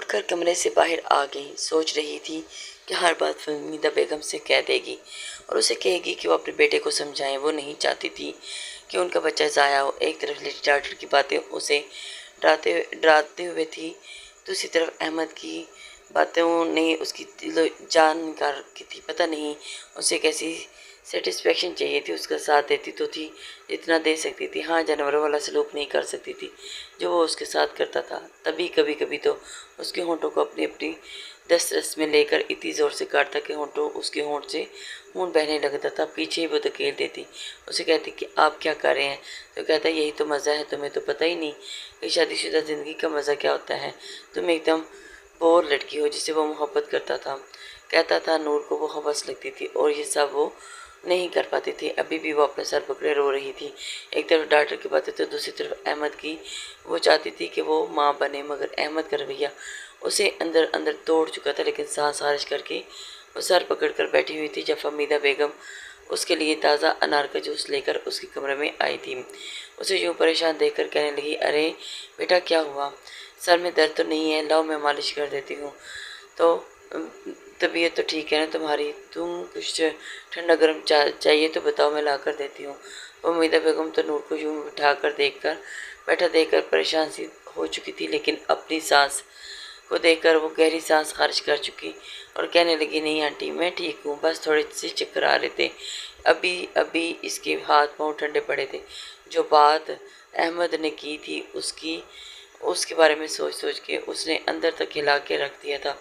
اٹھ کر کمرے سے باہر آ گئی۔ سوچ رہی تھی کہ ہر بات فہمیدہ بیگم سے کہہ دے گی اور اسے کہے گی کہ وہ اپنے بیٹے کو سمجھائیں۔ وہ نہیں چاہتی تھی کہ ان کا بچہ ضائع ہو۔ ایک طرف لیڈی ڈاکٹر کی باتیں اسے ڈراتے ہوئے تھی، دوسری طرف احمد کی باتوں نے اس کی دل و جان نکال رکھی تھی۔ پتہ نہیں اسے کیسی سیٹسفیکشن چاہیے تھی۔ اس کا ساتھ دیتی تو تھی جتنا دے سکتی تھی، ہاں جانوروں والا سلوک نہیں کر سکتی تھی جو وہ اس کے ساتھ کرتا تھا۔ تبھی کبھی کبھی تو اس کے ہونٹوں کو اپنی اپنی دسترس میں لے کر اتنی زور سے کاٹتا کہ اس کے ہونٹ سے خون بہنے لگتا تھا۔ پیچھے وہ دھکیل دیتی، اسے کہتی کہ آپ کیا کر رہے ہیں؟ تو کہتا یہی تو مزہ ہے، تمہیں تو پتہ ہی نہیں کہ شادی شدہ زندگی کا مزہ کیا ہوتا ہے۔ تم ایک دم بور لڑکی ہو جسے وہ محبت کرتا تھا، کہتا تھا۔ نور کو وہ حوث لگتی تھی اور یہ سب وہ نہیں کر پاتی تھی۔ ابھی بھی وہ اپنا سر پکڑے رو رہی تھی۔ ایک طرف ڈاکٹر کی باتیں تو دوسری طرف احمد کی۔ وہ چاہتی تھی کہ وہ ماں بنے، مگر احمد کا رویہ اسے اندر اندر توڑ چکا تھا۔ لیکن سانس خارج کر کے وہ سر پکڑ کر بیٹھی ہوئی تھی جب فہمیدہ بیگم اس کے لیے تازہ انار کا جوس لے کر اس کے کمرے میں آئی تھی۔ اسے یوں پریشان دیکھ کر کہنے لگی، ارے بیٹا کیا ہوا؟ سر میں درد تو نہیں ہے؟ لاؤ میں مالش کر دیتی ہوں۔ تو طبیعت تو ٹھیک ہے نا تمہاری؟ تم کچھ ٹھنڈا گرم چاہیے تو بتاؤ، میں لا کر دیتی ہوں۔ فہمیدہ بیگم تو نور کو یوں بیٹھا دیکھ کر پریشان سی ہو چکی تھی، لیکن اپنی سانس کو دیکھ کر وہ گہری سانس خارج کر چکی اور کہنے لگی، نہیں آنٹی میں ٹھیک ہوں، بس تھوڑے سے چکر آ رہے تھے، ابھی اس کے ہاتھ پاؤں ٹھنڈے پڑے تھے۔ جو بات احمد نے کی تھی اس کے بارے میں سوچ کے اس نے اندر تک ہلا کے رکھ دیا تھا۔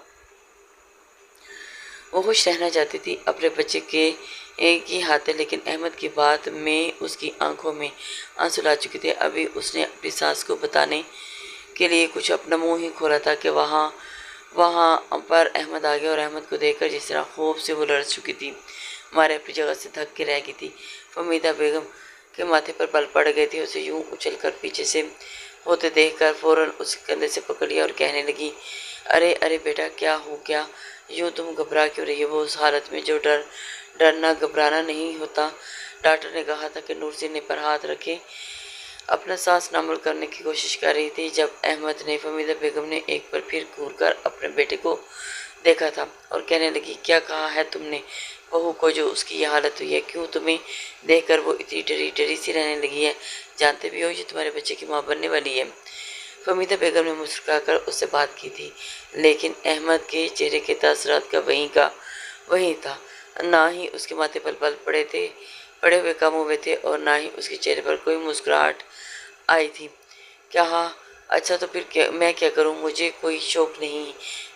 وہ خوش رہنا چاہتی تھی اپنے بچے کے کی ہاتھ، لیکن احمد کی بات میں اس کی آنکھوں میں آنسو لا چکے تھے۔ ابھی اس نے اپنی ساس کو بتانے کے لیے کچھ اپنا منہ ہی کھولا تھا کہ وہاں پر احمد آ گیا اور احمد کو دیکھ کر جس طرح خوف سے وہ لرز چکی تھی، مارے اپنی جگہ سے دھک کے رہ گئی تھی۔ فہمیدہ بیگم کے ماتھے پر بل پڑ گئے تھے۔ اسے یوں اچھل کر پیچھے سے ہوتے دیکھ کر فوراً اس کے کندھے سے پکڑ لیا اور کہنے لگی، ارے بیٹا کیا ہو گیا؟ یوں تم گھبرا کیوں رہی ہو؟ وہ اس حالت میں جو ڈرنا گھبرانا نہیں ہوتا۔ ڈاکٹر نے کہا تھا کہ نور سینے پر ہاتھ رکھے اپنا سانس نارمل کرنے کی کوشش کر رہی تھی جب احمد نے فہمیدہ بیگم نے ایک بار پھر گھور کر اپنے بیٹے کو دیکھا تھا اور کہنے لگی، کیا کہا ہے تم نے بہو کو جو اس کی یہ حالت ہوئی ہے؟ کیوں تمہیں دیکھ کر وہ اتنی ڈری سی رہنے لگی ہے؟ جانتے بھی ہو یہ تمہارے بچے کی ماں بننے والی ہے؟ فہمیدہ بیگم نے مسکرا کر اس سے بات کی تھی، لیکن احمد کے چہرے کے تاثرات کا وہی تھا۔ نہ ہی اس کے ماتھے پر بل پڑے ہوئے کم ہوئے تھے اور نہ ہی اس کے چہرے پر کوئی مسکراہٹ آئی تھی۔ کہا، اچھا تو پھر میں کیا کروں؟ مجھے کوئی شوق نہیں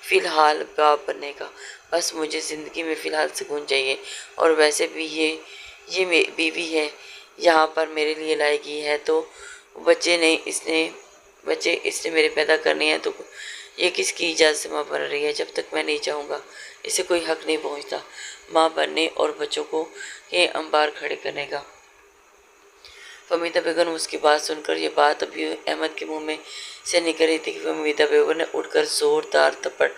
فی الحال باپ بننے کا، بس مجھے زندگی میں فی الحال سکون چاہیے، اور ویسے بھی یہ بیوی ہے یہاں پر میرے لیے لائی گئی ہے، تو بچے اس نے میرے پیدا کرنے ہیں، تو یہ کس کی اجازت سے ماں بن رہی ہے؟ جب تک میں نہیں چاہوں گا اسے کوئی حق نہیں پہنچتا ماں بننے اور بچوں کو یہ انبار کھڑے کرنے کا۔ فہمیدہ بیگم اس کی بات سن کر، یہ بات ابھی احمد کے منہ میں سے نکل رہی تھی کہ فہمیدہ بیگم نے اٹھ کر زوردار تھپڑ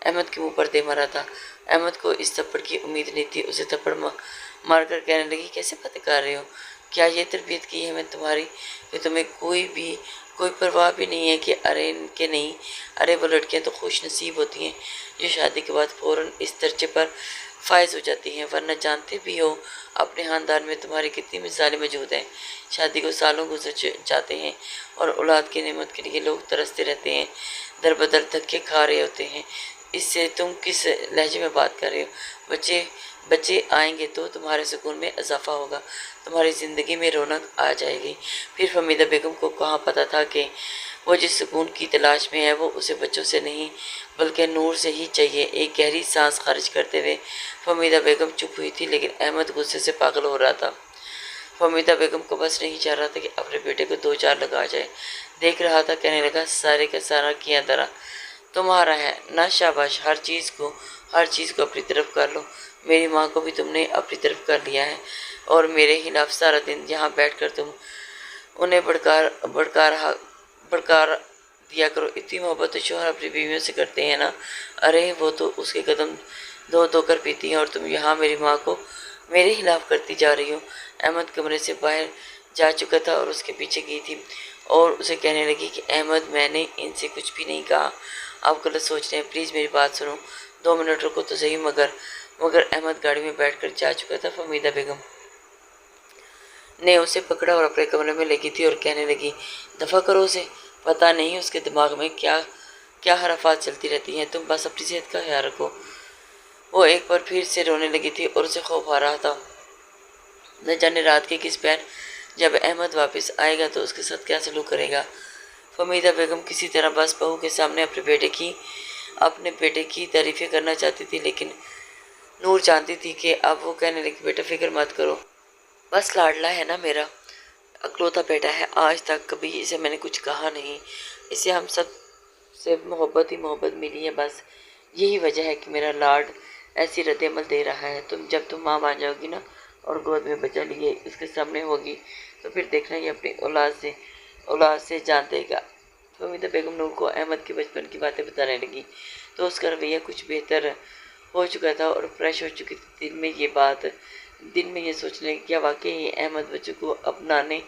احمد کے منہ پر دے مارا تھا۔ احمد کو اس تھپڑ کی امید نہیں تھی۔ اسے تھپڑ مار کر کہنے لگی، کیسے باتیں کر رہے ہو؟ کیا یہ تربیت کی ہے میں تمہاری کہ تمہیں کوئی پرواہ بھی نہیں ہے کہ نہیں؟ ارے وہ لڑکیاں تو خوش نصیب ہوتی ہیں جو شادی کے بعد فوراً اس درجے پر فائز ہو جاتی ہیں، ورنہ جانتے بھی ہو اپنے خاندان میں تمہاری کتنی مثالیں موجود ہیں۔ شادی کو سالوں گزر جاتے ہیں اور اولاد کی نعمت کے لیے لوگ ترستے رہتے ہیں، در بدر دھکے کھا رہے ہوتے ہیں۔ اس سے تم کس لہجے میں بات کر رہے ہو؟ بچے آئیں گے تو تمہارے سکون میں اضافہ ہوگا، تمہاری زندگی میں رونق آ جائے گی۔ پھر فہمیدہ بیگم کو کہاں پتہ تھا کہ وہ جس سکون کی تلاش میں ہے وہ اسے بچوں سے نہیں بلکہ نور سے ہی چاہیے۔ ایک گہری سانس خارج کرتے ہوئے فہمیدہ بیگم چپ ہوئی تھی، لیکن احمد غصے سے پاگل ہو رہا تھا۔ فہمیدہ بیگم کو بس نہیں چاہ رہا تھا کہ اپنے بیٹے کو دو چار لگا جائے۔ دیکھ رہا تھا، کہنے لگا، سارے کا سارا کیا درا تمہارا ہے نا، شاباش، ہر چیز کو اپنی طرف کر لو۔ میری ماں کو بھی تم نے اپنی طرف کر لیا ہے اور میرے خلاف سارا دن یہاں بیٹھ کر تم انہیں بھڑکا دیا کرو۔ اتنی محبت تو شوہر اپنی بیویوں سے کرتے ہیں نا۔ ارے وہ تو اس کے قدم دھو کر پیتی ہیں اور تم یہاں میری ماں کو میرے خلاف کرتی جا رہی ہو۔ احمد کمرے سے باہر جا چکا تھا اور اس کے پیچھے گئی تھی اور اسے کہنے لگی کہ احمد میں نے ان سے کچھ بھی نہیں کہا، آپ غلط سوچ رہے ہیں، پلیز میری بات سنو، 2 منٹ رکو تو صحیح۔ مگر احمد گاڑی میں بیٹھ کر جا چکا تھا۔ فہمیدہ بیگم نے اسے پکڑا اور اپنے کمرے میں لگی تھی اور کہنے لگی دفع کرو اسے، پتہ نہیں اس کے دماغ میں کیا حرفات چلتی رہتی ہیں، تم بس اپنی صحت کا خیال رکھو۔ وہ ایک بار پھر سے رونے لگی تھی اور اسے خوف آ رہا تھا، نہ جانے رات کے کس پہر جب احمد واپس آئے گا تو اس کے ساتھ کیا سلوک کرے گا۔ فہمیدہ بیگم کسی طرح بس بہو کے سامنے اپنے بیٹے کی تعریفیں کرنا چاہتی تھی، لیکن نور جانتی تھی کہ اب وہ کہنے لگی بیٹا فکر مت کرو، بس لاڈلا ہے نا، میرا اکلوتا بیٹا ہے، آج تک کبھی اسے میں نے کچھ کہا نہیں، اسے ہم سب سے محبت ہی محبت ملی ہے، بس یہی وجہ ہے کہ میرا لاڈ ایسی رد عمل دے رہا ہے۔ جب تم ماں بن جاؤ گی نا اور گود میں بچہ لیے اس کے سامنے ہوگی تو پھر دیکھنا یہ اپنی اولاد سے جان دے گا۔ فہمیدہ بیگم نور کو احمد کے بچپن کی باتیں بتانے لگی تو اس کا رویہ کچھ بہتر ہو چکا تھا اور فریش ہو چکی تھی۔ دل میں یہ سوچنے لگی کیا واقعی احمد بچوں کو اپنانے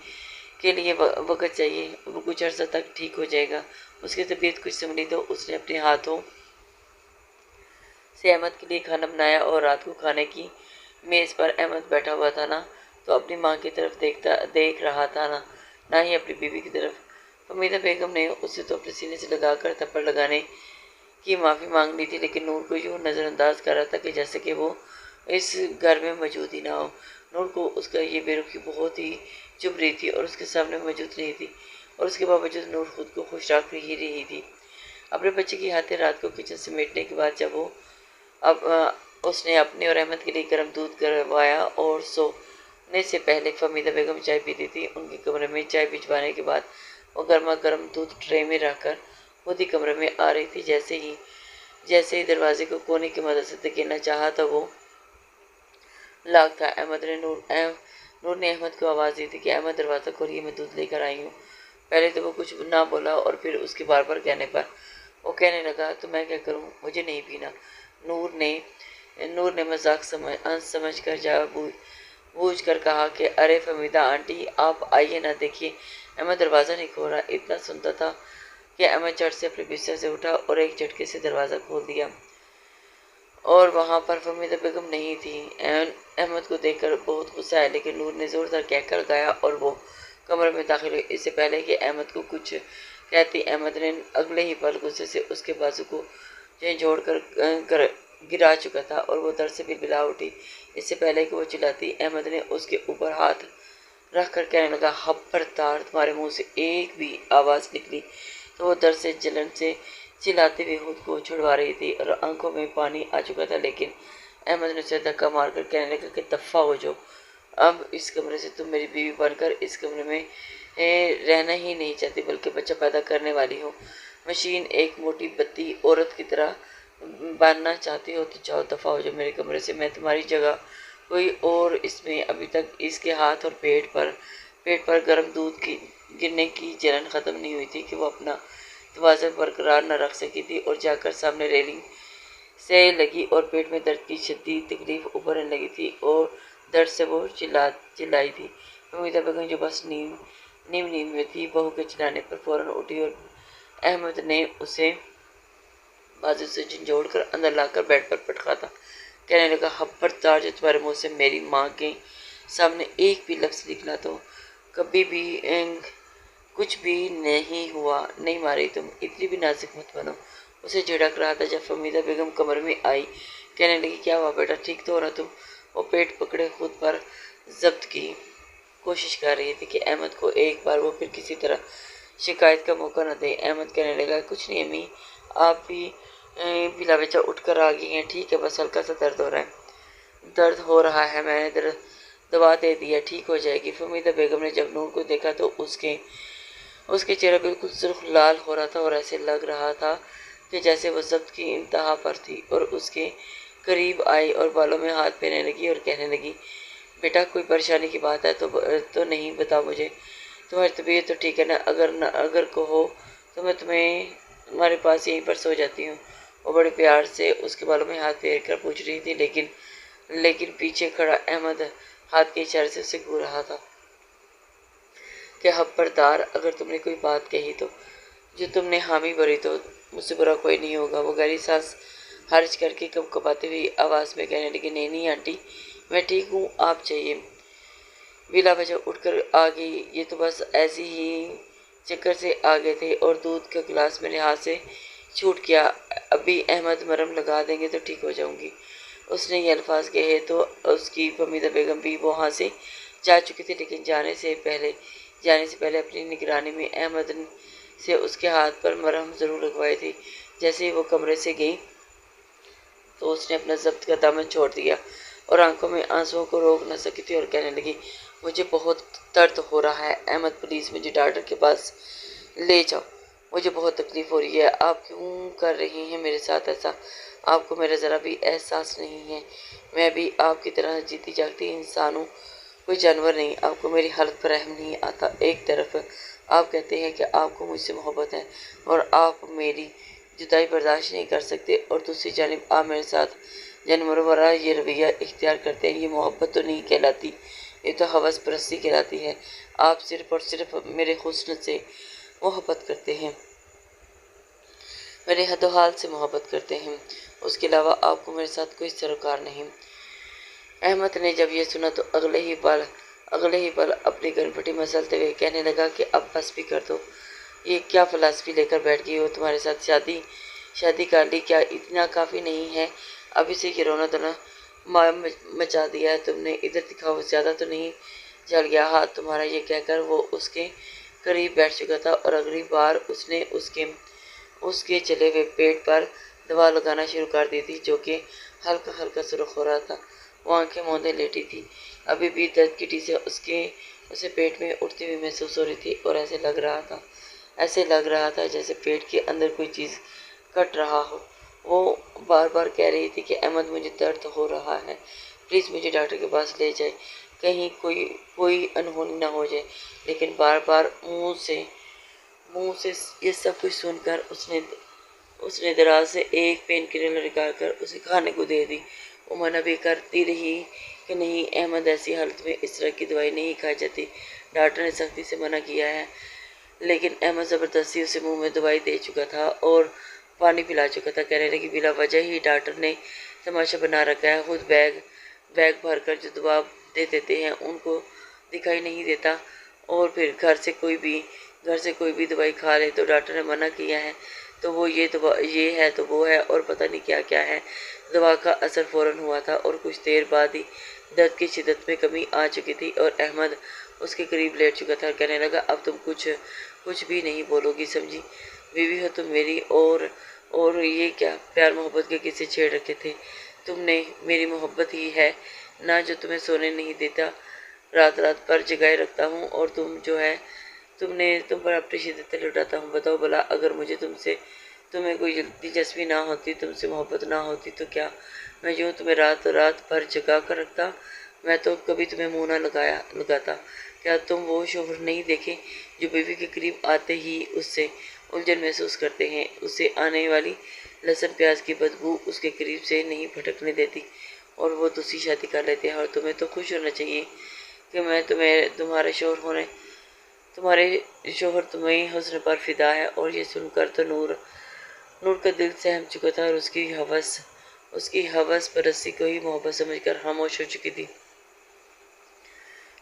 کے لیے وقت چاہیے، وہ کچھ عرصہ تک ٹھیک ہو جائے گا، اس کی طبیعت کچھ سنبھلی تو اس نے اپنے ہاتھوں سے احمد کے لیے کھانا بنایا اور رات کو کھانے کی میز پر احمد بیٹھا ہوا تھا، نہ تو اپنی ماں کی طرف دیکھ رہا تھا نہ ہی اپنی بیوی کی طرف۔ فہمیدہ بیگم نے اسے تو اپنے سینے سے لگا کر تھپڑ لگانے کی معافی مانگ لی تھی، لیکن نور کو یوں نظر انداز کر رہا تھا کہ جیسے کہ وہ اس گھر میں موجود ہی نہ ہو۔ نور کو اس کا یہ بے رخی بہت ہی چبھ رہی تھی اور اس کے سامنے موجود نہیں تھی، اور اس کے باوجود نور خود کو خوش رکھ ہی رہی تھی۔ اپنے بچے کی ہاتھیں رات کو کچن سے میٹنے کے بعد جب اس نے اپنے اور احمد کے لیے گرم دودھ کروایا اور سونے سے پہلے فہمیدہ بیگم چائے پیتی تھی، ان کے کمرے میں چائے بھجوانے کے بعد وہ گرما گرم دودھ ٹرے میں رکھ کر خود ہی کمرے میں آ رہی تھی۔ جیسے ہی دروازے کو کونے کی مدد سے دھکیلنا چاہا تو وہ لاک تھا۔ نور نے احمد کو آواز دی تھی کہ احمد دروازہ کھولیے، میں دودھ لے کر آئی ہوں۔ پہلے تو وہ کچھ نہ بولا اور پھر اس کے بار بار کہنے پر وہ کہنے لگا تو میں کیا کروں، مجھے نہیں پینا۔ نور نے مذاق سمجھ کر بوجھ کر کہا کہ ارے فہمیدہ آنٹی آپ آئیے نہ، دیکھیے احمد دروازہ نہیں کھول رہا۔ اتنا سنتا تھا کہ احمد چٹ سے اپنے بستر سے اٹھا اور ایک جھٹکے سے دروازہ کھول دیا، اور وہاں پر فہمیدہ بیگم نہیں تھی۔ احمد کو دیکھ کر بہت غصہ آیا، لیکن نور نے زوردار کہہ کر گایا اور وہ کمرے میں داخل ہوئی۔ اس سے پہلے کہ احمد کو کچھ کہتی احمد نے اگلے ہی پل غصے سے اس کے بازو کو جھنجھوڑ کر گرا چکا تھا اور وہ درد سے بلبلا اٹھی۔ اس سے پہلے کہ وہ چلاتی احمد نے اس کے اوپر ہاتھ رکھ کر کہنے لگا خبردار تمہارے منہ سے ایک بھی آواز نکلی تو وہ درد سے جلن سے چلاتے ہوئے خود کو چھڑوا رہی تھی اور آنکھوں میں پانی آ چکا تھا، لیکن احمد نے اسے دھکا مار کر کہنے لگا کہ دفعہ ہو جاؤ، اب اس کمرے سے تم میری بیوی بن کر اس کمرے میں رہنا ہی نہیں چاہتی بلکہ بچہ پیدا کرنے والی ہو، مشین ایک موٹی بتی عورت کی طرح بننا چاہتی ہو تو جاؤ، دفعہ ہو جاؤ میرے کمرے سے، میں تمہاری جگہ کوئی اور اس میں ابھی تک اس کے ہاتھ اور پیٹ پر گرم دودھ کی گرنے کی جلن ختم نہیں ہوئی تھی کہ وہ اپنا توازن برقرار نہ رکھ سکی تھی اور جا کر سامنے ریلنگ سے لگی اور پیٹ میں درد کی شدید تکلیف ابھرنے لگی تھی اور درد سے وہ چلائی تھی۔ فہمیدہ بیگم جو بس نیم نیند میں تھی، بہو کے چلانے پر فوراً اٹھی اور احمد نے اسے بازو سے جھنجھوڑ کر اندر لا کر بیڈ پر پٹکا تھا، کہنے لگا خبردار جو تمہارے منہ سے میری ماں کے سامنے ایک بھی لفظ نکلا تو کبھی بھی کچھ بھی نہیں ہوا، نہیں ماری، تم اتنی بھی نازک مت بنو۔ اسے جھڑک رہا تھا جب فہمیدہ بیگم کمرے میں آئی، کہنے لگی کیا ہوا بیٹا، ٹھیک تو ہو رہا تم؟ وہ پیٹ پکڑے خود پر ضبط کی کوشش کر رہی تھی کہ احمد کو ایک بار وہ پھر کسی طرح شکایت کا موقع نہ دے۔ احمد کہنے لگا کچھ نہیں امی، آپ بھی بلا وجہ اٹھ کر آ گئی ہیں، ٹھیک ہے بس ہلکا سا درد ہو رہا ہے، میں نے دوا دے دیا، ٹھیک ہو جائے گی۔ فہمیدہ بیگم نے جب نور کو دیکھا تو اس کے چہرہ بالکل سرخ لال ہو رہا تھا اور ایسے لگ رہا تھا کہ جیسے وہ ضبط کی انتہا پر تھی، اور اس کے قریب آئی اور بالوں میں ہاتھ پھیرنے لگی اور کہنے لگی بیٹا کوئی پریشانی کی بات ہے تو نہیں، بتاؤ مجھے، تمہاری طبیعت تو ٹھیک ہے نا؟ اگر کہو تو میں تمہارے پاس یہیں پر سو جاتی ہوں۔ وہ بڑے پیار سے اس کے بالوں میں ہاتھ پھیر کر پوچھ رہی تھی، لیکن پیچھے کھڑا احمد ہاتھ کے اشارے سے اسے گھور رہا تھا۔ کہ خبردار، اگر تم نے کوئی بات کہی تو جو تم نے حامی بھری تو مجھ سے برا کوئی نہیں ہوگا۔ وہ گہری سانس خارج کر کے کپکپاتی ہوئی آواز میں کہنے لگی، نہیں نہیں آنٹی، میں ٹھیک ہوں، آپ چاہیے۔ بلا وجہ اٹھ کر آ گئی، یہ تو بس ایسی ہی چکر سے آ گئے تھے اور دودھ کا گلاس میرے ہاتھ سے چھوٹ گیا، ابھی احمد مرہم لگا دیں گے تو ٹھیک ہو جاؤں گی۔ اس نے یہ الفاظ کہے تو اس کی فہمیدہ بیگم بھی وہاں سے جا چکی تھی، لیکن جانے سے پہلے اپنی نگرانی میں احمد سے اس کے ہاتھ پر مرہم ضرور لگوائی تھی۔ جیسے ہی وہ کمرے سے گئی تو اس نے اپنا ضبط کا دامن چھوڑ دیا اور آنکھوں میں آنسوؤں کو روک نہ سکی تھی اور کہنے لگی، مجھے بہت درد ہو رہا ہے احمد، پلیز مجھے ڈاکٹر کے پاس لے جاؤ، مجھے بہت تکلیف ہو رہی ہے۔ آپ کیوں کر رہی ہیں میرے ساتھ ایسا؟ آپ کو میرا ذرا بھی احساس نہیں ہے؟ میں بھی آپ کی طرح جیتی جاگتی انسان ہوں، کوئی جانور نہیں۔ آپ کو میری حالت پر رحم نہیں آتا؟ ایک طرف آپ کہتے ہیں کہ آپ کو مجھ سے محبت ہے اور آپ میری جدائی برداشت نہیں کر سکتے، اور دوسری جانب آپ میرے ساتھ جانوروں والا یہ رویہ اختیار کرتے ہیں۔ یہ محبت تو نہیں کہلاتی، یہ تو ہوس پرستی کہلاتی ہے۔ آپ صرف اور صرف میرے حسن سے محبت کرتے ہیں، میرے حد و حال سے محبت کرتے ہیں، اس کے علاوہ آپ کو میرے ساتھ کوئی سروکار نہیں۔ احمد نے جب یہ سنا تو اگلے ہی پل اپنی گرنپٹی مسلتے ہوئے کہنے لگا کہ اب بس بھی کر دو، یہ کیا فلسفی لے کر بیٹھ گئی ہو؟ تمہارے ساتھ شادی کر لی، کیا اتنا کافی نہیں ہے؟ ابھی سے یہ رونا دھونا مچا دیا ہے تم نے، ادھر دکھاؤ، زیادہ تو نہیں جل گیا ہاتھ تمہارا؟ یہ کہہ کر وہ اس کے قریب بیٹھ چکا تھا اور اگلی بار اس نے اس کے جلے ہوئے پیٹ پر دوا لگانا شروع کر دی تھی، جو کہ ہلکا ہلکا سرخ ہو رہا تھا۔ وہ آنکھیں موندے لیٹی تھی، ابھی بھی درد کی ٹیسیں اسے پیٹ میں اٹھتی ہوئی محسوس ہو رہی تھی، اور ایسے لگ رہا تھا جیسے پیٹ کے اندر کوئی چیز کٹ رہا ہو۔ وہ بار بار کہہ رہی تھی کہ احمد، مجھے درد ہو رہا ہے، پلیز مجھے ڈاکٹر کے پاس لے جائے، کہیں کوئی انہونی نہ ہو جائے۔ لیکن بار بار منہ سے یہ سب کچھ سن کر اس نے دراز سے ایک پین کلر نکال کر اسے کھانے کو دے دی۔ وہ منع بھی کرتی رہی کہ نہیں احمد، ایسی حالت میں اس طرح کی دوائی نہیں کھائی جاتی، ڈاکٹر نے سختی سے منع کیا ہے۔ لیکن احمد زبردستی اسے منہ میں دوائی دے چکا تھا اور پانی پلا چکا تھا۔ کہنے لگی، بلا وجہ ہی ڈاکٹر نے تماشا بنا رکھا ہے، خود بیگ بھر کر جو دوا دے دیتے ہیں ان کو دکھائی نہیں دیتا، اور پھر گھر سے کوئی بھی دوائی کھا لے تو ڈاکٹر نے منع کیا ہے تو وہ یہ ہے تو وہ ہے اور پتہ نہیں کیا کیا ہے۔ دوا کا اثر فوراً ہوا تھا اور کچھ دیر بعد ہی درد کی شدت میں کمی آ چکی تھی اور احمد اس کے قریب لیٹ چکا تھا۔ کہنے لگا، اب تم کچھ بھی نہیں بولو گی، سمجھی؟ بیوی ہو تم میری، اور یہ کیا پیار محبت کے قصے چھیڑ رکھے تھے تم نے؟ میری محبت ہی ہے نا جو تمہیں سونے نہیں دیتا، رات رات پر جگائے رکھتا ہوں، اور تم پر اپنی شدت لٹاتا ہوں۔ بتاؤ بھلا، اگر مجھے تمہیں کوئی دلچسپی نہ ہوتی، تم سے محبت نہ ہوتی تو کیا میں یوں تمہیں رات رات پر جگا کر رکھتا؟ میں تو کبھی تمہیں منہ نہ لگاتا۔ کیا تم وہ شوہر نہیں دیکھے جو بیوی کے قریب آتے ہی اس سے الجھن محسوس کرتے ہیں، اسے آنے والی لہسن پیاز کی بدبو اس کے قریب سے نہیں پھٹکنے دیتی، اور وہ دوسری شادی کر لیتے ہیں؟ اور تمہیں تو خوش ہونا چاہیے کہ میں تمہارے شوہر تمہیں حسن پر فدا ہے۔ اور یہ سن کر تو نور کا دل سہم چکا تھا اور اس کی ہوس پرستی کو ہی محبت سمجھ کر خاموش ہو چکی تھی،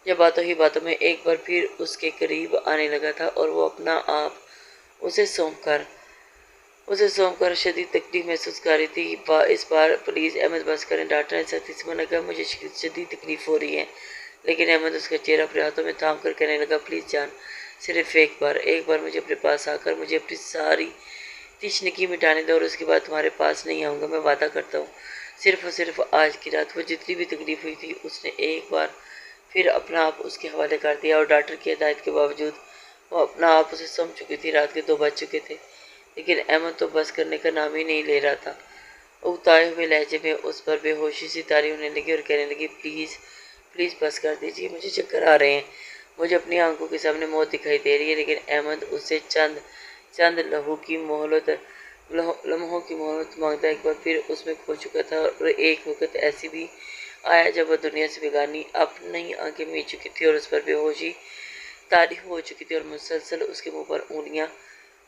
جب باتوں ہی باتوں میں ایک بار پھر اس کے قریب آنے لگا تھا اور وہ اپنا آپ اسے سونپ کر شدید تکلیف محسوس کر رہی تھی۔ اس بار پلیز احمد بس کریں، ڈاکٹر نے سختی سے منع کیا، مجھے شدید تکلیف ہو رہی ہے۔ لیکن احمد اس کا چہرہ اپنے ہاتھوں میں تھام کر کہنے لگا، پلیز جان، صرف ایک بار مجھے اپنے پاس آ کر مجھے اپنی ساری تشنگی مٹانے دو، اور اس کے بعد تمہارے پاس نہیں آؤں گا، میں وعدہ کرتا ہوں۔ صرف اور صرف آج کی رات۔ وہ جتنی بھی تکلیف ہوئی تھی اس نے ایک بار پھر اپنا آپ اس کے حوالے کر دیا، اور ڈاکٹر کی ہدایت کے باوجود وہ اپنا آپ اسے سونپ چکی تھی۔ رات کے 2 بج چکے تھے، لیکن احمد تو بس کرنے کا نام ہی نہیں لے رہا تھا۔ اکتائے ہوئے لہجے میں اس پر بے ہوشی سی طاری ہونے لگی اور کہنے لگی، پلیز بس کر دیجیے، مجھے چکر آ رہے ہیں، مجھے اپنی آنکھوں کے سامنے موت دکھائی دے رہی ہے۔ لیکن احمد اس سے چند لمحوں کی مہلت مانگتا ایک بار پھر اس میں کھو چکا تھا، اور ایک وقت ایسی بھی آیا جب وہ دنیا سے بیگانی اپنی آنکھیں مید چکی تھی اور اس پر بے ہوشی تاریخ ہو چکی تھی اور مسلسل اس کے منہ پر انگلیاں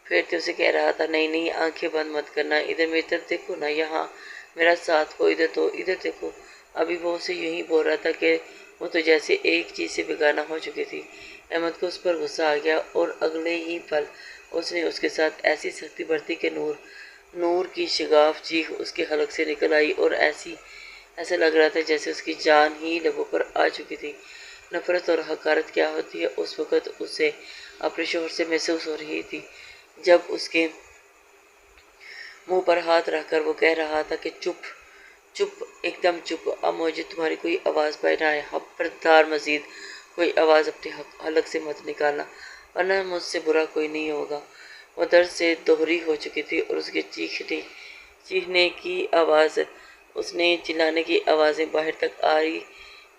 پھیرتے اسے کہہ رہا تھا، نہیں نہیں، آنکھیں بند مت کرنا، ادھر میری طرف دیکھو نا، یہاں میرا ساتھ ہو، ادھر تو ادھر دیکھو۔ ابھی وہ اسے یوں ہی بول رہا تھا کہ وہ تو جیسے ایک چیز سے بیگانہ ہو چکی تھی۔ احمد کو اس پر غصہ آ گیا اور اگلے ہی پل اس نے اس کے ساتھ ایسی سختی برتی کہ نور کی شگاف چیخ اس کے حلق سے نکل آئی اور ایسا لگ رہا تھا جیسے اس کی جان ہی لبوں پر آ چکی تھی۔ نفرت اور حقارت کیا ہوتی ہے اس وقت اسے اپنے شوہر سے محسوس ہو رہی تھی، جب اس کے منہ پر ہاتھ رکھ کر وہ کہہ رہا تھا کہ چپ چپ، ایک دم چپ، اب مجھے تمہاری کوئی آواز پہ نہ آئے، خبردار مزید کوئی آواز اپنے حلق سے مت نکالنا، ورنہ مجھ سے برا کوئی نہیں ہوگا۔ وہ درد سے دوہری ہو چکی تھی اور اس کے چیخنے کی آواز، اس نے چلانے کی آوازیں باہر تک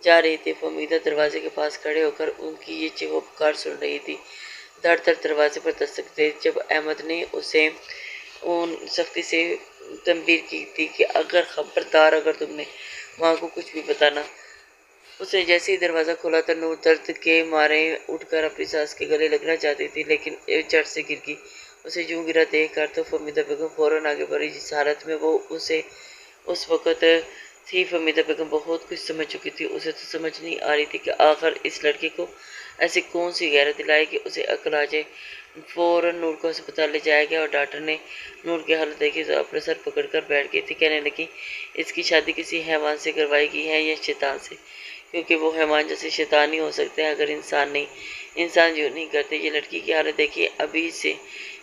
جا رہی تھی۔ فہمیدہ دروازے کے پاس کھڑے ہو کر ان کی یہ چیخ و پکار سن رہی تھی۔ دھڑ دھڑ دروازے پر دستک دے جب احمد نے اسے سختی سے تنبیہ کی تھی کہ خبردار اگر تم نے ماں کو کچھ بھی بتانا۔ اسے جیسے ہی دروازہ کھولا تو نور درد کے مارے اٹھ کر اپنی ساس کے گلے لگنا چاہتی تھی، لیکن جڑ سے گر گئی۔ اسے یوں گرا دیکھ کر تو فہمیدہ بیگم فوراً آگے بڑھی جس حالت میں وہ اس وقت تھی۔ فہمیدہ بیگم بہت کچھ سمجھ چکی تھی، اسے تو سمجھ نہیں آ رہی تھی کہ آخر اس لڑکی کو ایسی کون سی غیرت دلائے کہ اسے عقل آ جائے۔ فوراً نور کو ہسپتال لے جایا گیا اور ڈاکٹر نے نور کی حالت دیکھی تو اپنا سر پکڑ کر بیٹھ گئی تھی۔ کہنے لگی، اس کی شادی کسی حیوان سے کروائی گئی ہے یا شیطان سے، کیونکہ وہ حیوان جیسے شیطان ہی ہو سکتے ہیں اگر انسان نہیں۔ انسان جو نہیں کرتے۔ یہ لڑکی کی حالت دیکھیے، ابھی سے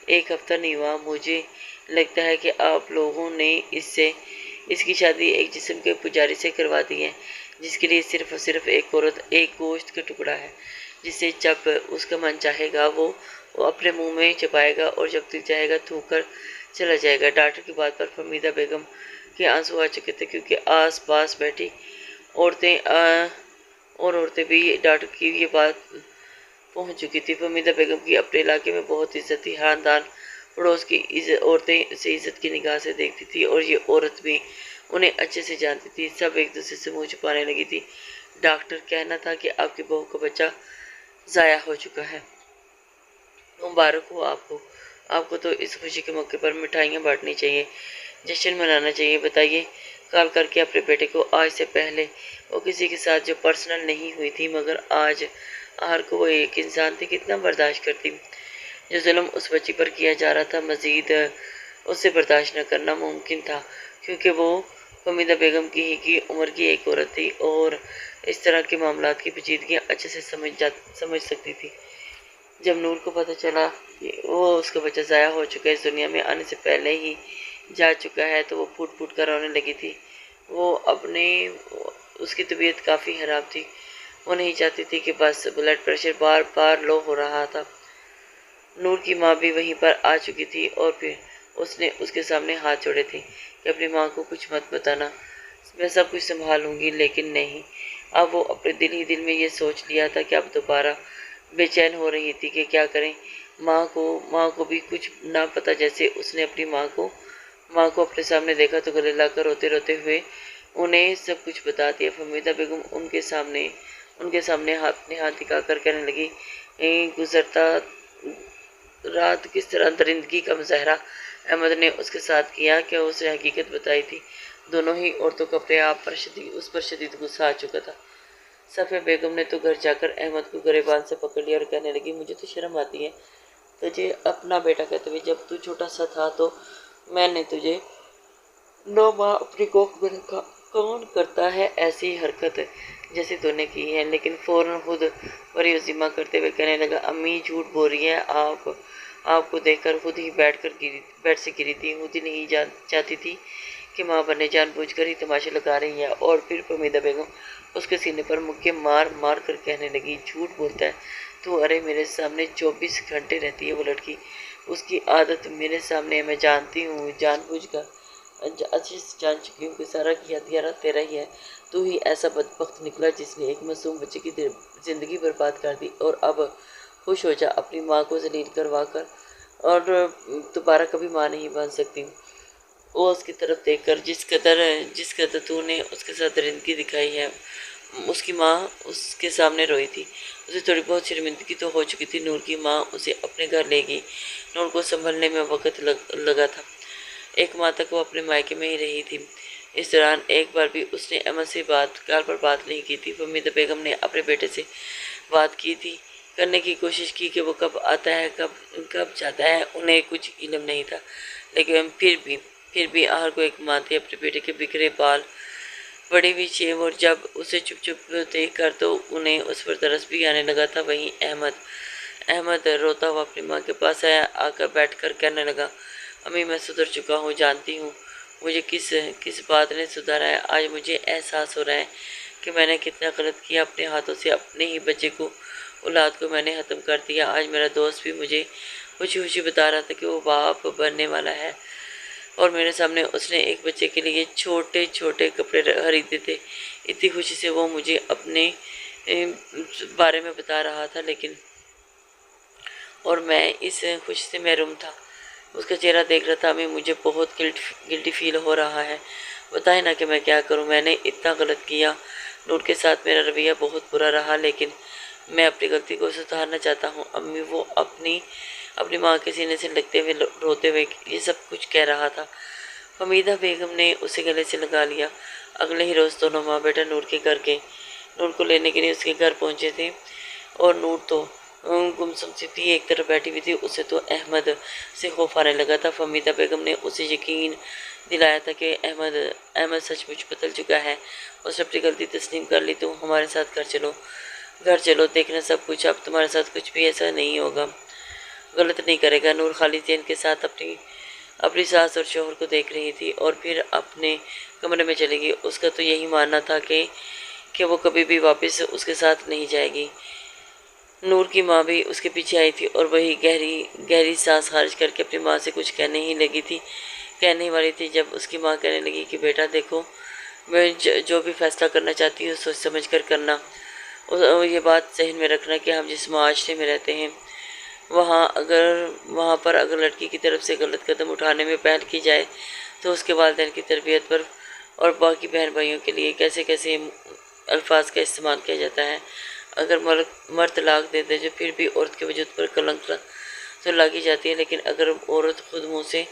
1 ہفتہ نہیں ہوا، مجھے لگتا ہے کہ آپ لوگوں نے اس کی شادی ایک جسم کے پجاری سے کروا دی ہے، جس کے لیے صرف اور صرف ایک عورت ایک گوشت کا ٹکڑا ہے، جسے جب اس کا من چاہے گا وہ اپنے منہ میں چبائے گا اور جب دل چاہے گا تھوک کر چلا جائے گا۔ ڈاکٹر کی بات پر فہمیدہ بیگم کے آنسو آ چکے تھے، کیونکہ آس پاس بیٹھی عورتیں بھی ڈاکٹر کی یہ بات پہنچ چکی تھی۔ فہمیدہ بیگم کی اپنے علاقے میں بہت عزت تھی، خاندان پڑوس کی عورتیں اسے عزت کی نگاہ سے دیکھتی تھی اور یہ عورت بھی انہیں اچھے سے جانتی تھی۔ سب ایک دوسرے سے منہ چھپانے لگی تھی۔ ڈاکٹر کہنا تھا کہ آپ کی بہو کا بچہ ضائع ہو چکا ہے، مبارک ہو آپ کو۔ آپ کو تو اس خوشی کے موقع پر مٹھائیاں بانٹنی چاہیے، جشن منانا چاہیے۔ بتائیے کال کر کے اپنے بیٹے کو، آج سے پہلے وہ کسی کے ساتھ جو پرسنل نہیں ہوئی تھی، مگر آج آہر کو وہ ایک انسان تھی، کتنا برداشت کرتی۔ جو ظلم اس بچی پر کیا جا رہا تھا، مزید اسے برداشت نہ کرنا ممکن تھا، کیونکہ وہ فہمیدہ بیگم کی عمر کی ایک عورت تھی اور اس طرح کے معاملات کی پیچیدگیاں اچھے سے سمجھ سکتی تھی۔ جب نور کو پتہ چلا کہ اس کا بچہ ضائع ہو چکا ہے، اس دنیا میں آنے سے پہلے ہی جا چکا ہے، تو وہ پھوٹ پھوٹ کر رونے لگی تھی۔ اس کی طبیعت کافی خراب تھی، وہ نہیں چاہتی تھی کہ بس بلڈ پریشر بار بار لو ہو رہا تھا۔ نور کی ماں بھی وہیں پر آ چکی تھی اور پھر اس نے اس کے سامنے ہاتھ جوڑے تھے کہ اپنی ماں کو کچھ مت بتانا، میں سب کچھ سنبھالوں گی۔ لیکن نہیں، اب وہ اپنے دل میں یہ سوچ لیا تھا کہ اب دوبارہ بے چین ہو رہی تھی کہ کیا کریں۔ ماں کو بھی کچھ نہ پتا، جیسے اس نے اپنی ماں کو اپنے سامنے دیکھا تو گلے لا کر روتے روتے ہوئے انہیں سب کچھ بتا دیا۔ فہمیدہ بیگم ان کے سامنے اپنے ہاتھ دکھا کر کہنے لگی، گزرتا رات کس طرح درندگی کا مظاہرہ احمد نے اس کے ساتھ کیا، کیا اسے حقیقت بتائی تھی۔ دونوں ہی عورتوں کو اپنے آپ پر اس پر شدید غصہ آ چکا تھا۔ صفیہ بیگم نے تو گھر جا کر احمد کو گریبان سے پکڑ لیا اور کہنے لگی، مجھے تو شرم آتی ہے تجھے اپنا بیٹا کہتے ہوئے، جب تو چھوٹا سا تھا تو میں نے تجھے 9 ماہ اپنی کوکھ میں رکھا، کون کرتا ہے ایسی حرکت جیسے تو نے کی ہے۔ لیکن فوراً خود بری عزیمہ کرتے ہوئے کہنے لگا، امی جھوٹ بول رہی ہیں، آپ کو دیکھ کر خود ہی بیٹھ سے گری تھی، خود ہی نہیں چاہتی تھی کہ ماں بنے، جان بوجھ کر ہی تماشے لگا رہی ہے۔ اور پھر فہمیدہ بیگم اس کے سینے پر مکے مار مار کر کہنے لگی، جھوٹ بولتا ہے تو، ارے میرے سامنے 24 گھنٹے رہتی ہے وہ لڑکی، اس کی عادت میرے سامنے ہے، میں جانتی ہوں، جان بوجھ کر اچھے سے جان چکی ہوں کہ سارا کی ہتھیارہ تیرا ہی ہے، تو ہی ایسا بدبخت نکلا جس نے ایک معصوم بچے کی زندگی برباد کر دی۔ اور اب خوش ہو جا، اپنی ماں کو ذلیل کروا کر اور دوبارہ کبھی ماں نہیں بن سکتی۔ وہ اس کی طرف دیکھ کر، جس قدر تو نے اس کے ساتھ درندگی دکھائی ہے، اس کی ماں اس کے سامنے روئی تھی۔ اسے تھوڑی بہت شرمندگی تو ہو چکی تھی۔ نور کی ماں اسے اپنے گھر لے گئی۔ نور کو سنبھلنے میں وقت لگا تھا۔ ایک ماہ تک وہ اپنے مائکے میں ہی رہی تھی۔ اس دوران ایک بار بھی اس نے احمد سے کال پر بات نہیں کی تھی۔ فہمیدہ بیگم نے اپنے بیٹے سے بات کی تھی، کرنے کی کوشش کی کہ وہ کب آتا ہے کب جاتا ہے۔ انہیں کچھ علم نہیں تھا، لیکن پھر بھی آخر کو ایک ماں تھی، اپنے بیٹے کے بکھرے بال بڑی ہوئی چیب، اور جب اسے چپ چپ دیکھ کر تو انہیں اس پر ترس بھی آنے لگا تھا۔ وہیں احمد روتا ہوا اپنی ماں کے پاس آیا، آ کر بیٹھ کر کہنے لگا، امی میں سدھر چکا ہوں، جانتی ہوں مجھے کس بات نے سدھارا ہے۔ آج مجھے احساس ہو رہا ہے کہ میں نے کتنا غلط کیا، اپنے ہاتھوں سے اپنے ہی بچے کو، اولاد کو میں نے ختم کر دیا۔ آج میرا دوست بھی مجھے خوشی خوشی بتا رہا تھا کہ وہ باپ بننے والا ہے، اور میرے سامنے اس نے ایک بچے کے لیے چھوٹے چھوٹے کپڑے خریدے تھے۔ اتنی خوشی سے وہ مجھے اپنے بارے میں بتا رہا تھا، لیکن اور میں اس خوشی سے محروم تھا۔ اس کا چہرہ دیکھ رہا تھا۔ مجھے بہت گلٹی فیل ہو رہا ہے، بتائیں نا کہ میں کیا کروں، میں نے اتنا غلط کیا۔ نور کے ساتھ میرا رویہ بہت برا رہا، لیکن میں اپنی غلطی کو سدھارنا چاہتا ہوں۔ امی، وہ اپنی ماں کے سینے سے لگتے ہوئے روتے ہوئے یہ سب کچھ کہہ رہا تھا۔ حمیدہ بیگم نے اسے گلے سے لگا لیا۔ اگلے ہی روز دونوں ماں بیٹا نور کے گھر گئے، نور کو لینے کے لیے اس کے گھر پہنچے تھے، اور نور تو گمسم سی تھی، ایک طرف بیٹھی ہوئی تھی۔ اسے تو احمد سے خوف آنے لگا تھا۔ فہمیدہ بیگم نے اسے یقین دلایا تھا کہ احمد سچ مچ بدل چکا ہے، اس نے اپنی غلطی تسلیم کر لی۔ تم ہمارے ساتھ گھر چلو، دیکھنا سب کچھ، اب تمہارے ساتھ کچھ بھی ایسا نہیں ہوگا، غلط نہیں کرے گا۔ نور خالی ذہن کے ساتھ اپنی ساس اور شوہر کو دیکھ رہی تھی، اور پھر اپنے کمرے میں چلے گی۔ اس کا تو یہی ماننا تھا کہ وہ کبھی بھی واپس اس کے ساتھ نہیں جائے گی۔ نور کی ماں بھی اس کے پیچھے آئی تھی، اور وہی گہری سانس خارج کر کے اپنی ماں سے کچھ کہنے والی تھی، جب اس کی ماں کہنے لگی کہ بیٹا دیکھو، میں جو بھی فیصلہ کرنا چاہتی ہوں سوچ سمجھ کر کرنا، اور یہ بات ذہن میں رکھنا کہ ہم جس معاشرے میں رہتے ہیں وہاں پر اگر لڑکی کی طرف سے غلط قدم اٹھانے میں پہل کی جائے تو اس کے والدین کی تربیت پر اور باقی بہن بھائیوں کے لیے کیسے کیسے الفاظ کا استعمال کیا جاتا ہے۔ اگر مرد طلاق دے دے جو پھر بھی عورت کے وجود پر کلنک تو لاگی جاتی ہے، لیکن اگر عورت خود منہ سے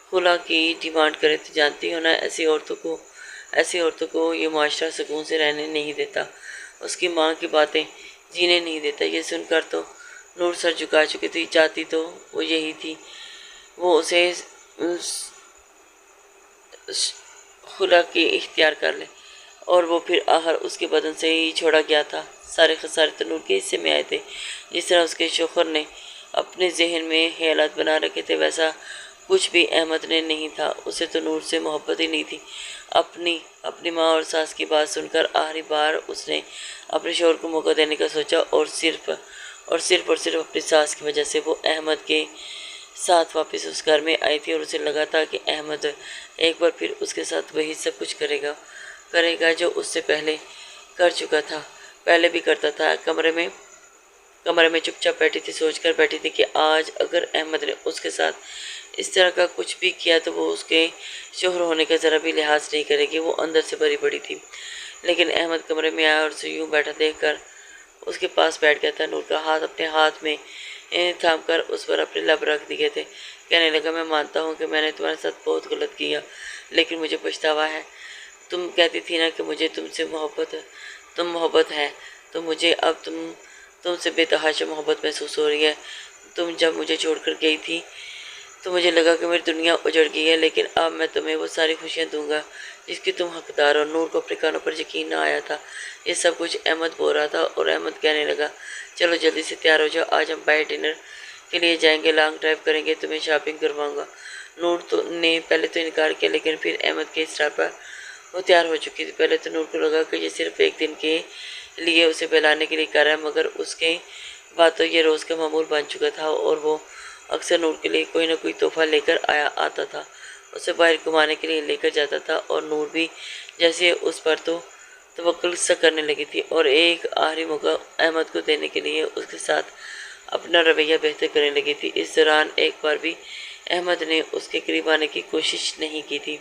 خلا کی ڈیمانڈ کرے تو جانتی ہو نا، ایسی عورتوں کو یہ معاشرہ سکون سے رہنے نہیں دیتا، اس کی ماں کی باتیں جینے نہیں دیتا۔ یہ سن کر تو نور سر جھکا چکی تھی، چاہتی تو وہ یہی تھی وہ اسے خلا کی اختیار کر لے، اور وہ پھر آخر اس کے بدن سے ہی چھوڑا گیا تھا۔ سارے خسارے تو نور کے حصے میں آئے تھے۔ جس طرح اس کے شوہر نے اپنے ذہن میں خیالات بنا رکھے تھے، ویسا کچھ بھی احمد نے نہیں تھا۔ اسے تو نور سے محبت ہی نہیں تھی۔ اپنی ماں اور ساس کی بات سن کر آخری بار اس نے اپنے شوہر کو موقع دینے کا سوچا، اور صرف اپنی ساس کی وجہ سے وہ احمد کے ساتھ واپس اس گھر میں آئی تھی، اور اسے لگا تھا کہ احمد ایک بار پھر اس کے ساتھ وہی سب کچھ کرے گا جو اس سے پہلے کر چکا تھا، پہلے بھی کرتا تھا۔ کمرے میں چپ چاپ بیٹھی تھی، سوچ کر بیٹھی تھی کہ آج اگر احمد نے اس کے ساتھ اس طرح کا کچھ بھی کیا تو وہ اس کے شوہر ہونے کا ذرا بھی لحاظ نہیں کرے گی۔ وہ اندر سے بھری پڑی تھی، لیکن احمد کمرے میں آیا اور اسے یوں بیٹھا دیکھ کر اس کے پاس بیٹھ گیا تھا۔ نور کا ہاتھ اپنے ہاتھ میں تھام کر اس پر اپنے لب رکھ دیے تھے، کہنے لگا، میں مانتا ہوں کہ میں نے تمہارے ساتھ بہت غلط کیا، لیکن مجھے پچھتاوا ہے۔ تم کہتی تھی نا کہ مجھے تم سے محبت ہے، تو مجھے اب تم سے بے تحاشا محبت محسوس ہو رہی ہے۔ تم جب مجھے چھوڑ کر گئی تھی تو مجھے لگا کہ میری دنیا اجڑ گئی ہے، لیکن اب میں تمہیں وہ ساری خوشیاں دوں گا جس کی تم حقدار ہو۔ نور کو اپنے کانوں پر یقین نہ آیا تھا۔ یہ سب کچھ احمد بول رہا تھا، اور احمد کہنے لگا، چلو جلدی سے تیار ہو جاؤ، آج ہم باہر ڈنر کے لیے جائیں گے، لانگ ڈرائیو کریں گے، تمہیں شاپنگ کرواؤں گا۔ نور نے پہلے تو انکار کیا، لیکن پھر احمد کے اصرار پر وہ تیار ہو چکی تھی۔ پہلے تو نور کو لگا کہ یہ صرف ایک دن کے لیے اسے بہلانے کے لیے کر رہا ہے، مگر اس کے بعد تو یہ روز کا معمول بن چکا تھا، اور وہ اکثر نور کے لیے کوئی نہ کوئی تحفہ لے کر آتا تھا، اسے باہر گھمانے کے لیے لے کر جاتا تھا، اور نور بھی جیسے اس پر تو توکل سا کرنے لگی تھی، اور ایک آخری موقع احمد کو دینے کے لیے اس کے ساتھ اپنا رویہ بہتر کرنے لگی تھی۔ اس دوران ایک بار بھی احمد نے اس کے قریب آنے کی کوشش نہیں کی تھی،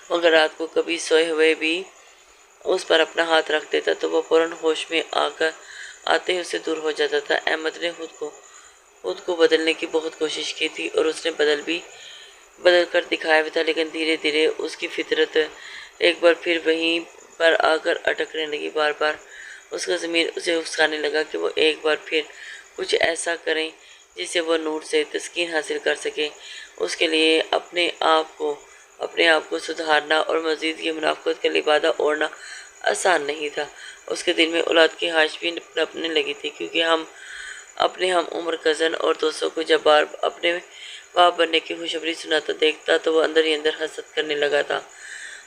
مگر رات کو کبھی سوئے ہوئے بھی اس پر اپنا ہاتھ رکھ دیتا تو وہ فوراً ہوش میں آتے ہی اسے دور ہو جاتا تھا۔ احمد نے خود کو بدلنے کی بہت کوشش کی تھی اور اس نے بدل کر دکھایا بھی تھا، لیکن دھیرے دھیرے اس کی فطرت ایک بار پھر وہیں پر آ کر اٹکنے لگی۔ بار بار اس کا ضمیر اسے اکسانے لگا کہ وہ ایک بار پھر کچھ ایسا کریں جس سے وہ نور سے تسکین حاصل کر سکے۔ اس کے لیے اپنے آپ کو سدھارنا اور مزید یہ منافقت کا لبادہ اوڑھنا آسان نہیں تھا۔ اس کے دل میں اولاد کی خواہش بھی نپنے لگی تھی، کیونکہ اپنے ہم عمر کزن اور دوستوں کو جب بار اپنے باپ بننے کی خوشخبری سناتا دیکھتا تو وہ اندر ہی اندر حسد کرنے لگا تھا۔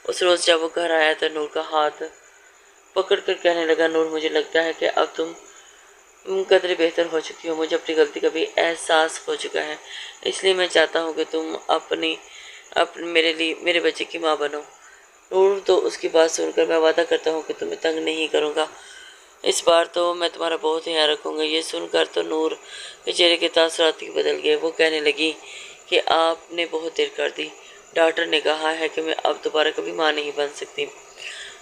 اس روز جب وہ گھر آیا تو نور کا ہاتھ پکڑ کر کہنے لگا، نور، مجھے لگتا ہے کہ اب تم قدرے بہتر ہو چکی ہو۔ مجھے اپنی غلطی کا بھی احساس ہو چکا ہے، اس لیے میں چاہتا ہوں کہ تم میرے بچے کی ماں بنو۔ نور تو اس کی بات سن کر، میں وعدہ کرتا ہوں کہ تمہیں تنگ نہیں کروں گا، اس بار تو میں تمہارا بہت خیال رکھوں گا۔ یہ سن کر تو نور کے چہرے کے تاثرات ہی بدل گئے۔ وہ کہنے لگی کہ آپ نے بہت دیر کر دی۔ ڈاکٹر نے کہا ہے کہ میں اب دوبارہ کبھی ماں نہیں بن سکتی،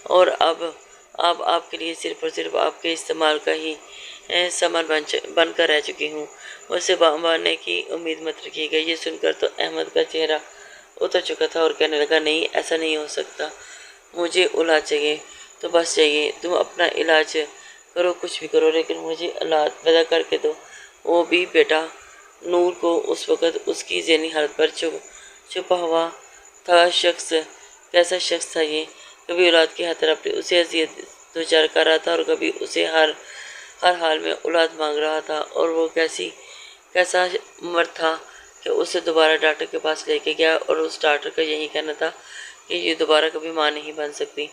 اور اب آپ کے لیے صرف اور صرف آپ کے استعمال کا ہی سامان بن کر رہ چکی ہوں۔ مجھ سے بننے کی امید مت رکھیے گا۔ یہ سن کر تو احمد کا چہرہ اتر چکا تھا اور کہنے لگا، نہیں، ایسا نہیں ہو سکتا، مجھے اولاد چاہیے تو بس چاہیے۔ تم اپنا علاج کرو، کچھ بھی کرو، لیکن مجھے اولاد پیدا کر کے دو، وہ بھی بیٹا۔ نور کو اس وقت اس کی ذہنی حالت پر چھپا ہوا تھا کیسا شخص تھا یہ؟ کبھی اولاد کی خاطر اسے اذیت دوچار کر رہا تھا اور کبھی اسے ہر حال میں اولاد مانگ رہا تھا، اور وہ کیسا مرد تھا کہ اسے دوبارہ ڈاکٹر کے پاس لے کے گیا، اور اس ڈاکٹر کا یہی کہنا تھا کہ یہ دوبارہ کبھی ماں نہیں بن سکتی۔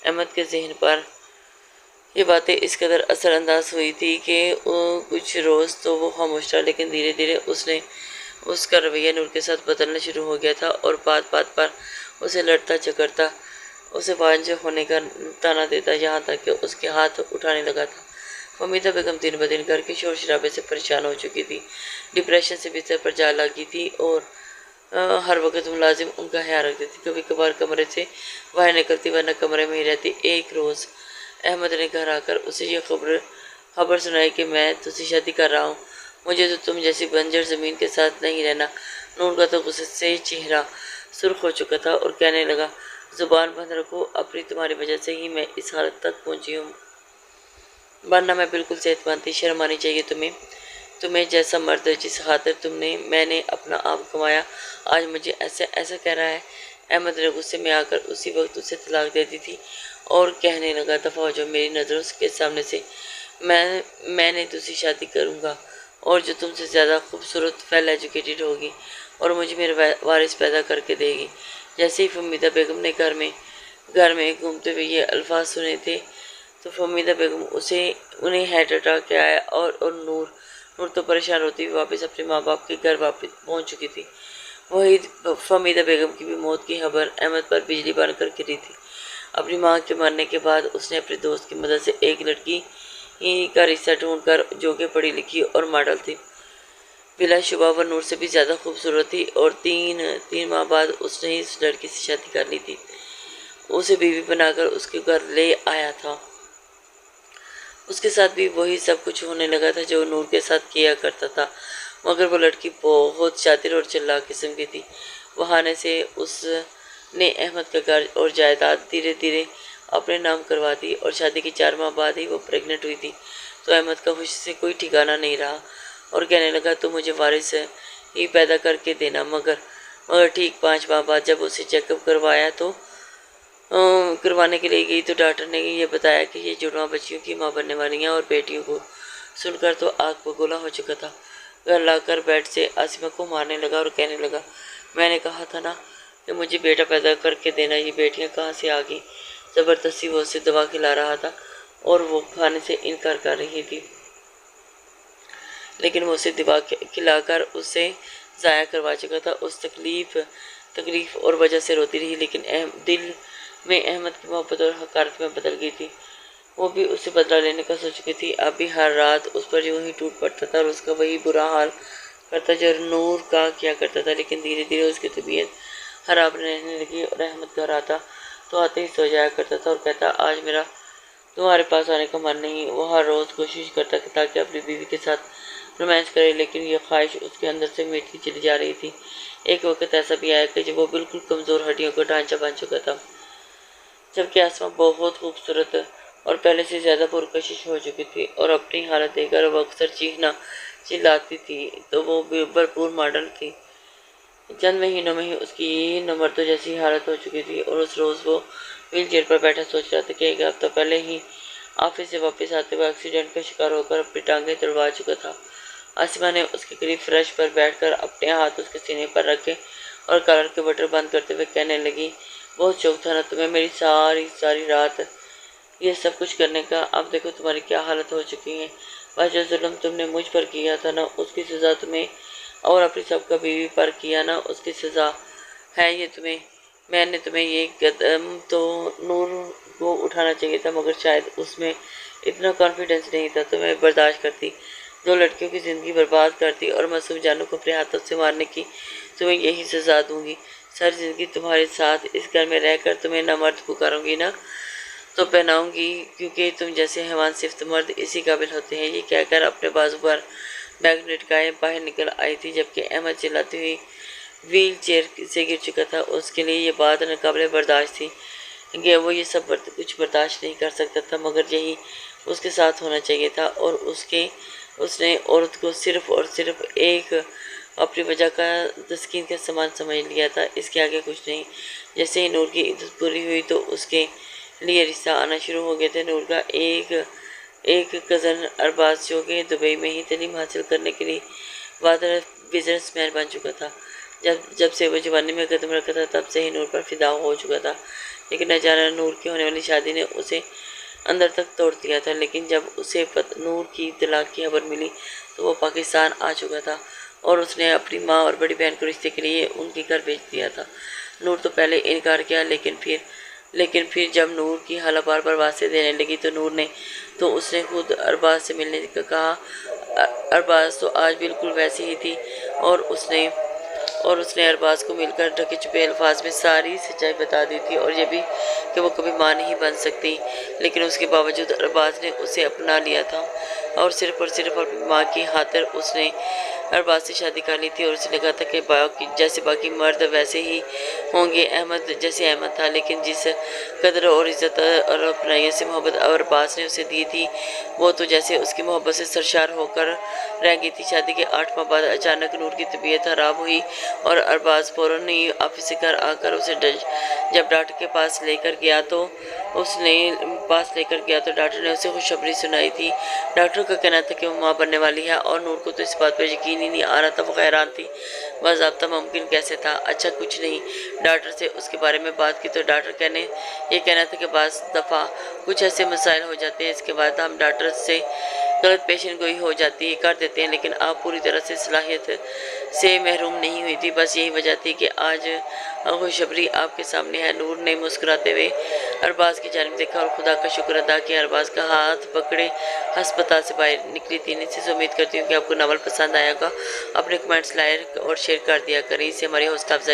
احمد کے ذہن پر یہ باتیں اس قدر اثر انداز ہوئی تھی کہ کچھ روز تو وہ خاموش رہا، لیکن دھیرے دھیرے اس کا رویہ نور کے ساتھ بدلنا شروع ہو گیا تھا، اور بات بات پر اسے لڑتا جھگڑتا، اسے وانجہ ہونے کا طعنہ دیتا، یہاں تک کہ اس کے ہاتھ اٹھانے لگا تھا۔ فہمیدہ بیگم دن بدن گھر کے شور شرابے سے پریشان ہو چکی تھی، ڈپریشن سے بستر پر جا لگی تھی، اور ہر وقت ملازم ان کا خیال رکھتی تھی۔ کبھی کبھار کمرے سے باہر نکلتی، ورنہ کمرے میں ہی رہتی۔ ایک روز احمد نے گھر آ کر اسے یہ خبر سنائی کہ میں تجھ سے شادی کر رہا ہوں، مجھے تو تم جیسی بنجر زمین کے ساتھ نہیں رہنا۔ نور کا تو غصے سے چہرہ سرخ ہو چکا تھا اور کہنے لگا، زبان بند رکھو، تمہاری وجہ سے ہی میں اس حالت تک پہنچی ہوں، ورنہ میں بالکل صحت مند تھی۔ شرم آنی چاہیے تمہیں جیسا مرد جس خاطر میں نے اپنا آپ گنوایا، آج مجھے ایسا کہہ رہا ہے۔ احمد نے غصے میں آ کر اسی وقت اسے طلاق دے دی تھی اور کہنے لگا، دفعہ ہو جاؤ میری نظروں کے سامنے سے، میں نے تجھ سے شادی کروں گا، اور جو تم سے زیادہ خوبصورت، ویل ایجوکیٹڈ ہوگی، اور مجھے میرے وارث پیدا کر کے دے گی۔ جیسے ہی فہمیدہ بیگم نے گھر میں گھومتے ہوئے یہ الفاظ سنے تھے تو فہمیدہ بیگم انہیں ہارٹ اٹیک کے آیا، اور نور تو پریشان ہوتی ہوئی واپس اپنے ماں باپ کے گھر پہنچ چکی تھی۔ وہی فہمیدہ بیگم کی بھی موت کی خبر احمد پر بجلی بن کر گری تھی۔ اپنی ماں کے مرنے کے بعد اس نے اپنے دوست کی مدد سے ایک لڑکی کا رشتہ ڈھونڈ کر، جو کہ پڑھی لکھی اور ماڈل تھی، بلا شبہ وہ نور سے بھی زیادہ خوبصورت تھی، اور تین ماہ بعد اس نے اس لڑکی سے شادی کر لی تھی، اسے بیوی بنا کر اس کے گھر لے آیا تھا۔ اس کے ساتھ بھی وہی سب کچھ ہونے لگا تھا جو نور کے ساتھ کیا کرتا تھا، مگر وہ لڑکی بہت شاطر اور چلاک قسم کی تھی۔ بہانے سے اس نے احمد کا گھر اور جائیداد دھیرے دھیرے اپنے نام کروا دی، اور شادی کے 4 ماہ بعد ہی وہ پریگننٹ ہوئی تھی۔ تو احمد کا خوشی سے کوئی ٹھکانہ نہیں رہا، اور کہنے لگا، تو مجھے وارث ہی پیدا کر کے دینا۔ مگر ٹھیک 5 ماہ بعد جب اسے چیک اپ کروانے کے لیے گئی تو ڈاکٹر نے یہ بتایا کہ یہ جڑواں بچیوں کی ماں بننے والی ہیں، اور بیٹیوں کو سن کر تو آگ بگولا ہو چکا تھا۔ گھر لا کر بیڈ سے عاصمہ کو مارنے لگا اور کہنے لگا، میں نے کہا تھا نا کہ مجھے بیٹا پیدا کر کے دینا، یہ بیٹیاں کہاں سے آ گئی؟ زبردستی وہ اسے دوا کھلا رہا تھا اور وہ کھانے سے انکار کر رہی تھی، لیکن وہ اسے دوا کھلا کر اسے ضائع کروا چکا تھا۔ اس تکلیف اور وجہ سے روتی رہی، لیکن دل میں احمد کی محبت اور حقارت میں بدل گئی تھی۔ وہ بھی اس سے بدلہ لینے کا سوچ چکی تھی۔ اب بھی ہر رات اس پر یوں ہی ٹوٹ پڑتا تھا اور اس کا وہی برا حال کرتا جو نور کا کیا کرتا تھا، لیکن دھیرے دھیرے اس کی طبیعت خراب رہنے لگی اور احمد گھر آتا تو آتے ہی سو جایا کرتا تھا اور کہتا آج میرا تمہارے پاس آنے کا من نہیں۔ وہ ہر روز کوشش کرتا کہ تاکہ اپنی بیوی کے ساتھ رومانس کرے، لیکن یہ خواہش اس کے اندر سے میٹھی چلی جا رہی تھی۔ ایک وقت ایسا بھی آیا کہ جب وہ بالکل کمزور ہڈیوں کا ڈھانچہ بن چکا تھا، جبکہ آسما بہت خوبصورت اور پہلے سے زیادہ پرکشش ہو چکی تھی، اور اپنی حالت دیکھ کر وہ اکثر چلاتی تھی تو وہ بھرپور ماڈل تھی۔ چند مہینوں میں ہی اس کی نمرتوں جیسی حالت ہو چکی تھی، اور اس روز وہ ویل چیئر پر بیٹھا سوچ رہا تھا کہ ایک ہفتہ پہلے ہی آفس سے واپس آتے ہوئے ایکسیڈنٹ کا شکار ہو کر اپنی ٹانگیں تڑوا چکا تھا۔ آسما نے اس کے قریب فرش پر بیٹھ کر اپنے ہاتھ اس کے سینے پر رکھے اور کالر کے بٹن بند کرتے ہوئے کہنے لگی، بہت شوق تھا نا تمہیں میری ساری رات یہ سب کچھ کرنے کا، اب دیکھو تمہاری کیا حالت ہو چکی ہے۔ بس جو ظلم تم نے مجھ پر کیا تھا نا، اس کی سزا تمہیں اور اپنی سب کا بیوی پر کیا نا، اس کی سزا ہے یہ تمہیں۔ میں نے تمہیں یہ قدم تو نور کو اٹھانا چاہیے تھا، مگر شاید اس میں اتنا کانفیڈنس نہیں تھا۔ تمہیں برداشت کرتی، دو لڑکیوں کی زندگی برباد کرتی اور معصوم جانوں کو اپنے ہاتھوں سے مارنے کی تمہیں یہی سزا دوں گی۔ ساری زندگی تمہارے ساتھ اس گھر میں رہ کر تمہیں نہ مرد پکاروں گی نہ تو پہناؤں گی، کیونکہ تم جیسے حیوان صرف مرد اسی قابل ہوتے ہیں۔ یہ کہہ کر اپنے بازو پر بیگ لٹکائے باہر نکل آئی تھی، جبکہ احمد چلاتی ہوئی ویل چیئر سے گر چکا تھا۔ اس کے لیے یہ بات ناقابل برداشت تھی کہ وہ یہ سب کچھ برداشت نہیں کر سکتا تھا، مگر یہی اس کے ساتھ ہونا چاہیے تھا، اور اس نے عورت کو صرف اور صرف ایک اپنی وجہ کا تسکین کا سامان سمجھ لیا تھا، اس کے آگے کچھ نہیں۔ جیسے ہی نور کی عدت پوری ہوئی تو اس کے لیے رشتہ آنا شروع ہو گئے تھے۔ نور کا ایک کزن ارباز، جو کہ دبئی میں ہی تعلیم حاصل کرنے کے لیے وادر بزنس مین بن چکا تھا، جب سے وہ جوانی میں قدم رکھا تھا تب سے ہی نور پر فدا ہو چکا تھا، لیکن نہ جانا نور کی ہونے والی شادی نے اسے اندر تک توڑ دیا تھا۔ لیکن جب اسے نور کی طلاق کی خبر ملی تو وہ پاکستان آ چکا تھا، اور اس نے اپنی ماں اور بڑی بہن کو رشتے کے لیے ان کے گھر بھیج دیا تھا۔ نور تو پہلے انکار کیا، لیکن پھر جب نور کی خالہ بار بار واسطے دینے لگی تو اس نے خود ارباز سے ملنے کا کہا۔ ارباز تو آج بالکل ویسی ہی تھی، اور اس نے ارباز کو مل کر ڈھکے چھپے الفاظ میں ساری سچائی بتا دی تھی، اور یہ بھی کہ وہ کبھی ماں نہیں بن سکتی، لیکن اس کے باوجود ارباز نے اسے اپنا لیا تھا، اور صرف اپنی ماں کی خاطر اس نے ارباز سے شادی کر لی تھی، اور اسے لگا تھا کہ جیسے باقی مرد ویسے ہی ہوں گے، احمد جیسے احمد تھا، لیکن جس قدر اور عزت اور اپنائیت سے محبت ارباز نے اسے دی تھی، وہ تو جیسے اس کی محبت سے سرشار ہو کر رہ گئی تھی۔ شادی کے 8 ماہ بعد اچانک نور کی طبیعت خراب ہوئی، اور ارباز فوراً ہی آفس سے گھر آ کر اسے جب ڈاکٹر کے پاس لے کر گیا تو ڈاکٹر نے اسے خوشخبری سنائی تھی۔ ڈاکٹر کا کہنا تھا کہ وہ ماں بننے والی ہے، اور نور کو تو اس بات پر یقین ہی نہیں آ رہا تھا۔ وہ حیران تھی، باضابطہ ممکن کیسے تھا؟ اچھا کچھ نہیں۔ ڈاکٹر سے اس کے بارے میں بات کی تو ڈاکٹر یہ کہنا تھا کہ بعض دفعہ کچھ ایسے مسائل ہو جاتے ہیں، اس کے بعد ہم ڈاکٹر سے غلط پیشن گوئی ہو جاتی ہے کر دیتے ہیں، لیکن آپ پوری طرح سے صلاحیت سے محروم نہیں ہوئی تھی، بس یہی وجہ تھی کہ آج خوشخبری آپ کے سامنے ہے۔ نور نے مسکراتے ہوئے ارباز کی جانب دیکھا اور خدا کا شکر ادا کیا۔ ارباز کا ہاتھ پکڑے ہسپتال سے باہر نکلی تھی۔ نیچے سے امید کرتی ہوں کہ آپ کو ناول پسند آئے گا۔ اپنے کمنٹس لائک اور شیئر کر دیا کریں، اس سے ہماری حوصلہ افزائی